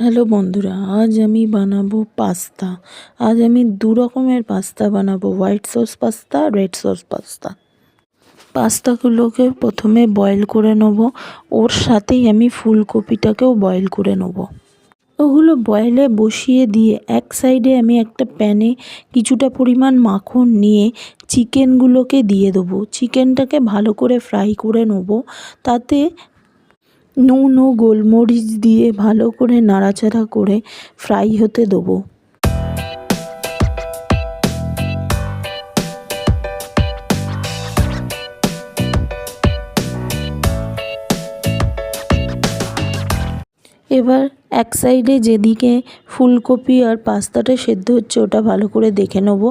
Hello বন্ধুরা, আজ আমি বানাবো পাস্তা। আজ আমি দু রকমের পাস্তা বানাবো, white sauce pasta, red sauce pasta. পাস্তাগুলোকে প্রথমে বয়েল করে নেব, ওর সাথেই আমি ফুলকপিটাকেও বয়েল করে নেব। ওগুলো বয়েলে বসিয়ে দিয়ে এক সাইডে আমি একটা প্যানে কিছুটা পরিমাণ মাখন নিয়ে চিকেনগুলোকে দিয়ে দেবো। চিকেনটাকে ভালো করে ফ্রাই করে নেব, তাতে নুন ও গোলমরিচ দিয়ে ভালো করে নাড়াচাড়া করে ফ্রাই হতে দেবো। এবার এক সাইডে যেদিকে ফুলকপি আর পাস্তাটা সেদ্ধ হচ্ছে ওটা ভালো করে দেখে নেব।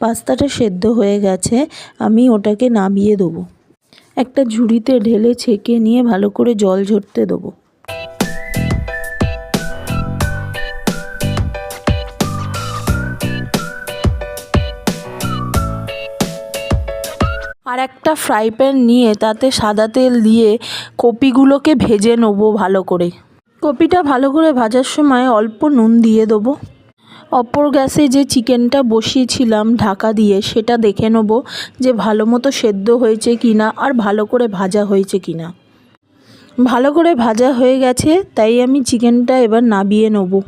পাস্তাটা সেদ্ধ হয়ে গেছে, আমি ওটাকে নামিয়ে দেবো। একটা ঝুড়িতে ঢেলে ছেঁকে নিয়ে ভালো করে জল ঝরতে দেবো। আর একটা ফ্রাই প্যান নিয়ে তাতে সাদা তেল দিয়ে কপিগুলোকে ভেজে নেবো ভালো করে। কপিটা ভালো করে ভাজার সময় অল্প নুন দিয়ে দেবো। অপর গ্যাসে যে চিকেনটা বসিয়েছিলাম ঢাকা দিয়ে, সেটা দেখে নেবো যে ভালো মতো সেদ্ধ হয়েছে কিনা আর ভালো করে ভাজা হয়েছে কিনা। ভালো করে ভাজা হয়ে গেছে, তাই আমি চিকেনটা এবার নামিয়ে নেবো।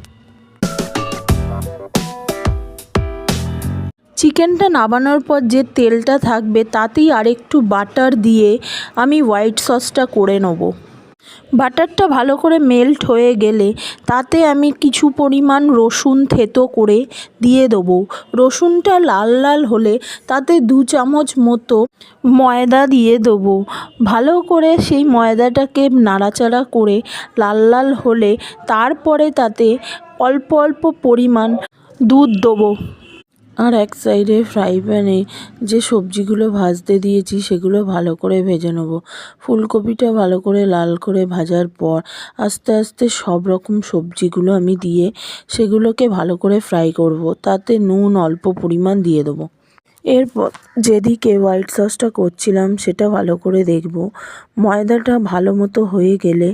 চিকেনটা নামানোর পর যে তেলটা থাকবে তাতেই আরেকটু বাটার দিয়ে আমি হোয়াইট সসটা করে নেব। বাটারটা ভালো করে মেল্ট হয়ে গেলে তাতে আমি কিছু পরিমাণ রসুন থেতো করে দিয়ে দেবো। রসুনটা লাল লাল হলে তাতে 2 চামচ মতো ময়দা দিয়ে দেবো। ভালো করে সেই ময়দাটাকে নাড়াচাড়া করে লাল লাল হলে তারপরে তাতে অল্প অল্প পরিমাণ দুধ দেবো। আর এক সাইডে ফ্রাই প্যানে যে সবজিগুলো ভাজতে দিয়েছি সেগুলো ভালো করে ভেজে নেব। ফুলকপিটা ভালো করে লাল করে ভাজার পর আস্তে আস্তে সব রকম সবজিগুলো আমি দিয়ে সেগুলোকে ভালো করে ফ্রাই করব। তাতে নুন অল্প পরিমাণ দিয়ে দেবো। এরপর যেদিকে হোয়াইট সসটা করছিলাম সেটা ভালো করে দেখব। ময়দাটা ভালো মতো হয়ে গেলে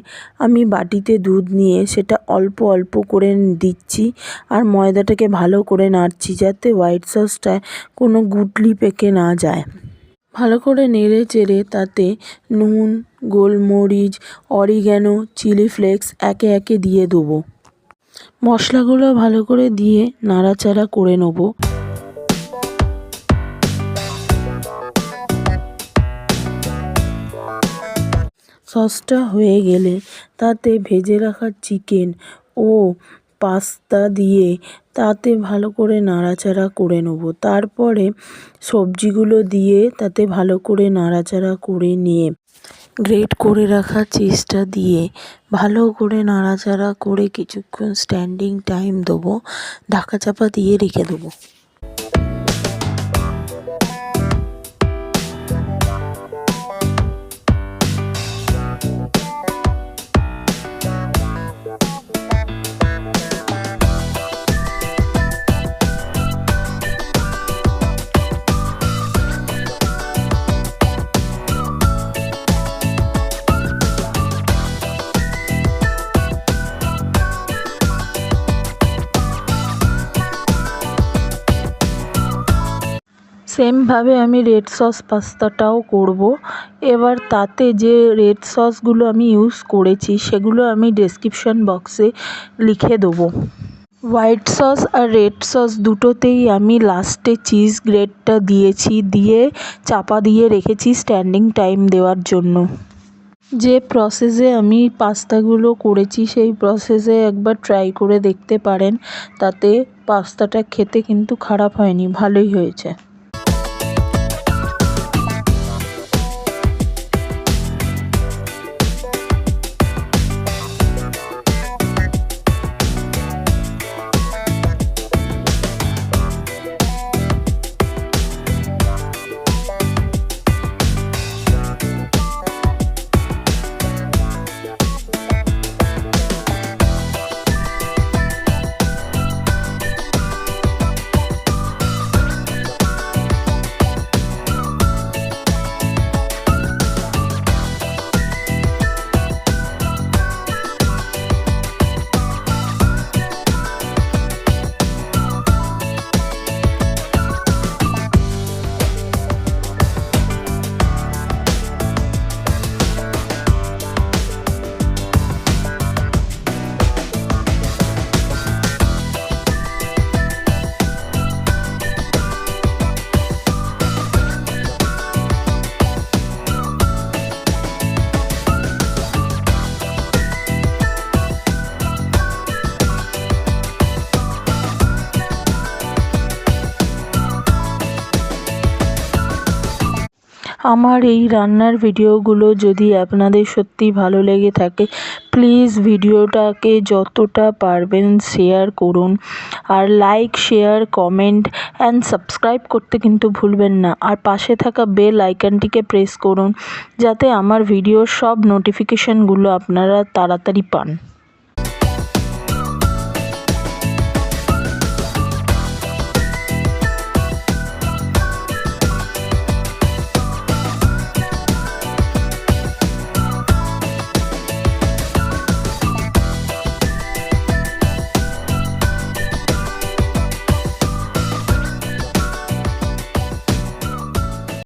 আমি বাটিতে দুধ নিয়ে সেটা অল্প অল্প করে দিচ্ছি আর ময়দাটাকে ভালো করে নাড়ছি, যাতে হোয়াইট সসটায় কোনো গুটলি পেকে না যায়। ভালো করে নেড়ে চেড়ে তাতে নুন, গোলমরিচ, অরিগ্যানো, চিলি ফ্লেক্স একে একে দিয়ে দেবো। মশলাগুলো ভালো করে দিয়ে নাড়াচাড়া করে নেব। সসটা হয়ে গেলে তাতে ভেজে রাখা চিকেন ও পাস্তা দিয়ে তাতে ভালো করে নাড়াচাড়া করে নেব। তারপরে সবজিগুলো দিয়ে তাতে ভালো করে নাড়াচাড়া করে নিয়ে গ্রেট করে রাখা চিজটা দিয়ে ভালো করে নাড়াচাড়া করে কিছুক্ষণ স্ট্যান্ডিং টাইম দেবো। ঢাকা চাপা দিয়ে রেখে দেবো। সেমভাবে আমি রেড সস পাস্তাটাও করব। এবার তাতে যে রেড সসগুলো আমি ইউজ করেছি সেগুলো আমি ডেসক্রিপশন বক্সে লিখে দেবো। হোয়াইট সস আর রেড সস দুটোতেই আমি লাস্টে চিজ গ্রেটটা দিয়েছি, দিয়ে চাপা দিয়ে রেখেছি স্ট্যান্ডিং টাইম দেওয়ার জন্য। যে প্রসেসে আমি পাস্তাগুলো করেছি সেই প্রসেসে একবার ট্রাই করে দেখতে পারেন, তাতে পাস্তাটা খেতে কিন্তু খারাপ হয়নি, ভালোই হয়েছে। আমার এই রান্নার ভিডিওগুলো যদি আপনাদের সত্যি ভালো লেগে থাকে, প্লিজ ভিডিওটাকে যতটা পারবেন শেয়ার করুন, আর like, share, comment and subscribe করতে কিন্তু ভুলবেন না। আর পাশে থাকা বেল আইকনটিকে প্রেস করুন যাতে আমার ভিডিওর সব নোটিফিকেশানগুলো আপনারা তাড়াতাড়ি পান।